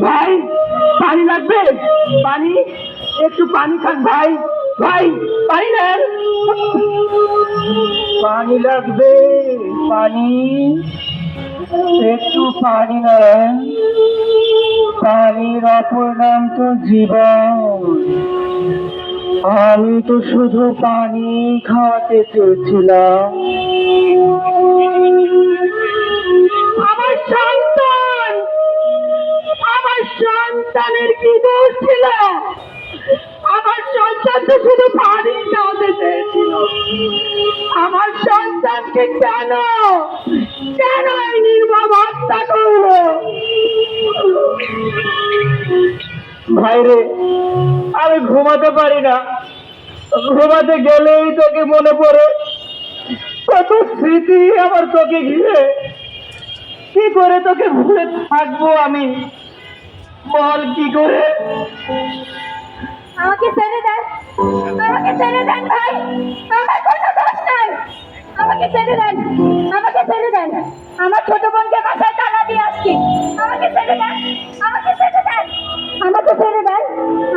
ভাই পানি লাগবে? পানি, একটু পানি খান ভাই। ভাই পানি নেন। পানি লাগবে? পানি, একটু পানি নেন। পানির অপর নাম তো জীবন। আমি তো শুধু পানি খাওয়াতে চেয়েছিলাম। আমার সন্তান, আমার সন্তানের কি দোষ ছিল? আমার সন্তান তো শুধু পানি খাওয়াতে চেয়েছিল। আমার সন্তানকে কেন কেন এই নির্মম হত্যা করলো? ভাইরে, আমি ঘুমাতে পারি না। ঘুমাতে গেলেই তোকে মনে পড়ে। কত স্মৃতি আমার তোকে ঘিরে। কি করে তোকে ভুলে থাকবো আমি? বল কি করে? আমাকে ছেড়ে দেন, আমাকে ছেড়ে দেন ভাই, আমার কোনো দোষ নাই। আমাকে ছেড়ে দেন, আমাকে ছেড়ে দেন। আমার ছোট বোনকে বাসায় তালা দিয়ে আসছি। আমাকে ছেড়ে দেন, আমাকে ছেড়ে দেন, আমাকে ছেড়ে দেন।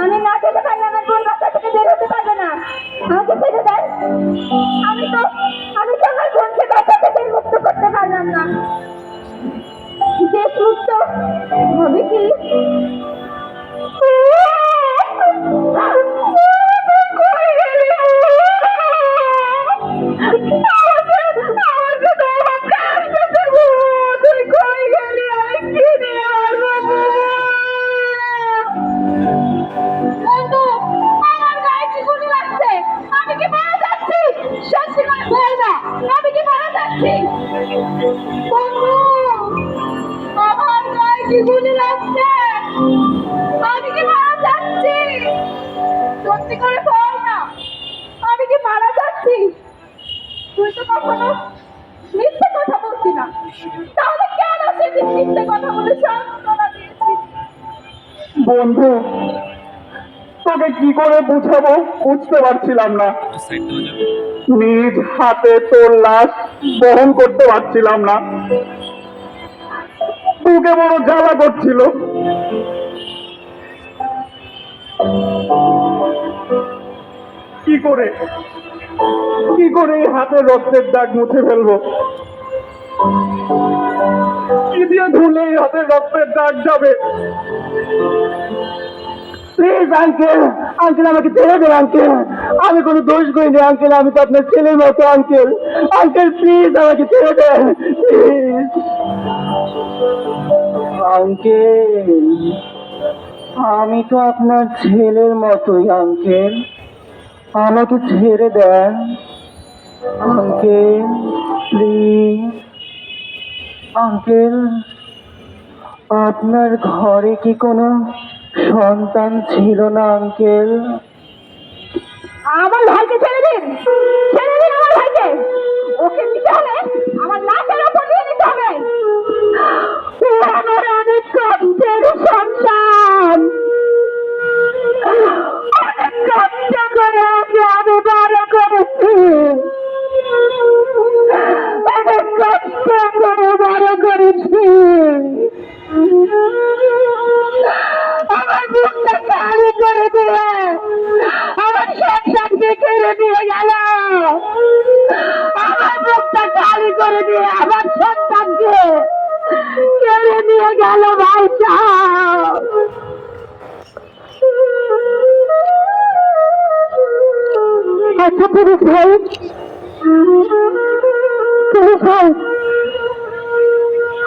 আমি না যেতে পারলে আমার বোন বাসা থেকে বের হতে পারবে না। আমাকে ছেড়ে দেন। আমি তো আমার বোনকে বাসা থেকে মুক্ত করতে পারলাম না। দেশ মুক্ত হবে কি? গুলি লাগছে, আমি কি মারা যাচ্ছি? সত্যি করে বল না, আমি কি মারা যাচ্ছি? তুই তো কখনো মিথ্যে কথা বলছি না, তাহলে কেন সেদিন মিথ্যে কথা বলে সান্ত্বনা দিয়েছি? বন্ধু, তোকে কি করে বুঝাবো বুঝতে পারছিলাম না। নিজ হাতে তোর লাশ বহন করতে পারছিলাম না। বুকে বড় জ্বালা করছিল। কি করে কি করে এই হাতের রক্তের দাগ মুছে ফেলবো? কি দিয়ে ধুলে এই হাতের রক্তের দাগ যাবে? প্লিজ আঙ্কেল, আঙ্কেল আমাকে ছেড়ে দেন আঙ্কেল। আমি কোনো দোষ করিনি আঙ্কেল, আমি তো আপনার ছেলের মতো আঙ্কেল। আঙ্কেল প্লিজ আমাকে ছেড়ে দেন প্লিজ। আঙ্কেল, আমি তো আপনার ছেলের মতোই আঙ্কেল, আমাকে ছেড়ে দেন আঙ্কেল প্লিজ। আঙ্কেল, আপনার ঘরে কি কোনো সন্তান ছিল না আঙ্কেল? আমার ভাইকে ছেড়ে দিন, ছেড়ে দিন আমার ভাইকে। ওকে নিতে হলে আমার লাশের ওপর নিয়ে নিতে হবে। ও আমার অনেক কষ্টের সন্তান, অনেক কষ্ট করে ওকে আমি বড় করেছি, অনেক কষ্ট করে বড় করেছি। আমার বুকটা খালি করে দিয়ে আমার সন্তানকে কেড়ে নিয়ে গেল। আমার বুকটা খালি করে দিয়ে আমার সন্তানকে কেড়ে নিয়ে গেল ভাই সাহেব। আচ্ছা পুলিশ ভাই, পুলিশ ভাই,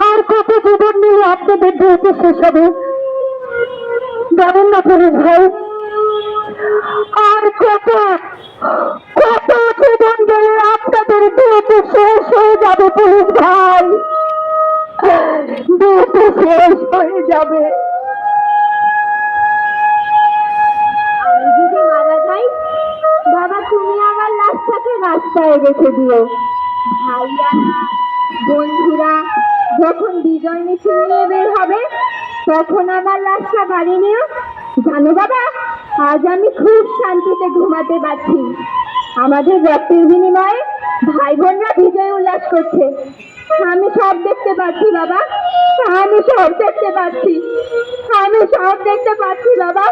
আর কত জীবন নিয়ে আপনাদের ডিউটি শেষ হবে জানেন না পুলিশ ভাই? আর কত কত জীবন গেলে আপনাদের ডিউটি শেষ হয়ে যাবে পুলিশ ভাই, ডিউটি শেষ হয়ে যাবে। আমি যদি মারা যাই, বাবা তুমি আমার লাশটাকে রাস্তায় রেখে দিও। ভাইয়ারা বন্ধুরা যখন বিজয় মিছিল নিয়ে বের হবে, তখন আমার লাশটা বাড়ি নিও। জানো বাবা, আজ আমি খুব শান্তিতে ঘুমাতে পারছি। আমাদের রক্তের বিনিময়ে ভাই বোনরা বিজয় উল্লাস করছে। আমি সব দেখতে পাচ্ছি বাবা, আমি সব দেখতে পাচ্ছি, আমি সব দেখতে পাচ্ছি বাবা,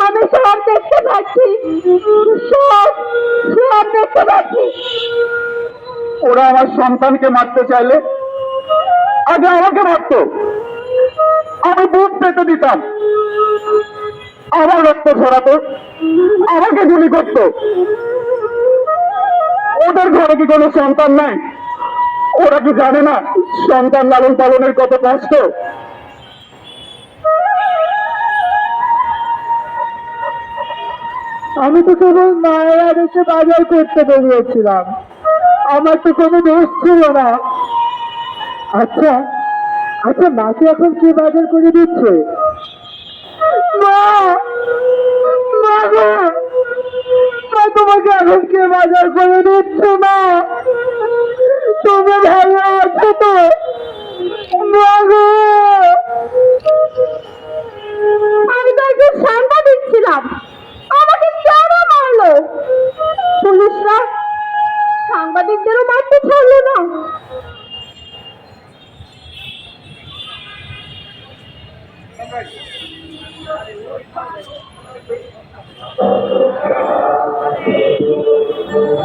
আমি সব দেখতে পাচ্ছি, সব সব দেখতে পাচ্ছি। ওরা আমার সন্তানকে মারতে চাইলে আগে আমাকে মারতো, আমি বুক পেতে দিতাম, আমার রক্ত ঝরাতো, আমাকে গুলি করতো। ওদের ঘরে কি কোনো সন্তান নাই? ওরা কি জানে না সন্তান লালন পালনের কত কষ্ট? আমি তো কেবল মায়ের আদেশে বাজার করতে বেরিয়েছিলাম, আমার তো কোনো দোষ ছিল না। আচ্ছা আচ্ছা, মাকে এখন কি বাজার করে দিচ্ছে? মা, মা গো, মা তোমাকে এখন কে বাজার করে দিচ্ছে? মা, তুমি ভালো আছো তো? মা গো, আমি তো একজন সাংবাদিক ছিলাম, আমাকে কেন মারলো? পুলিশরা সাংবাদিকদেরও মারতে ছাড়লো না।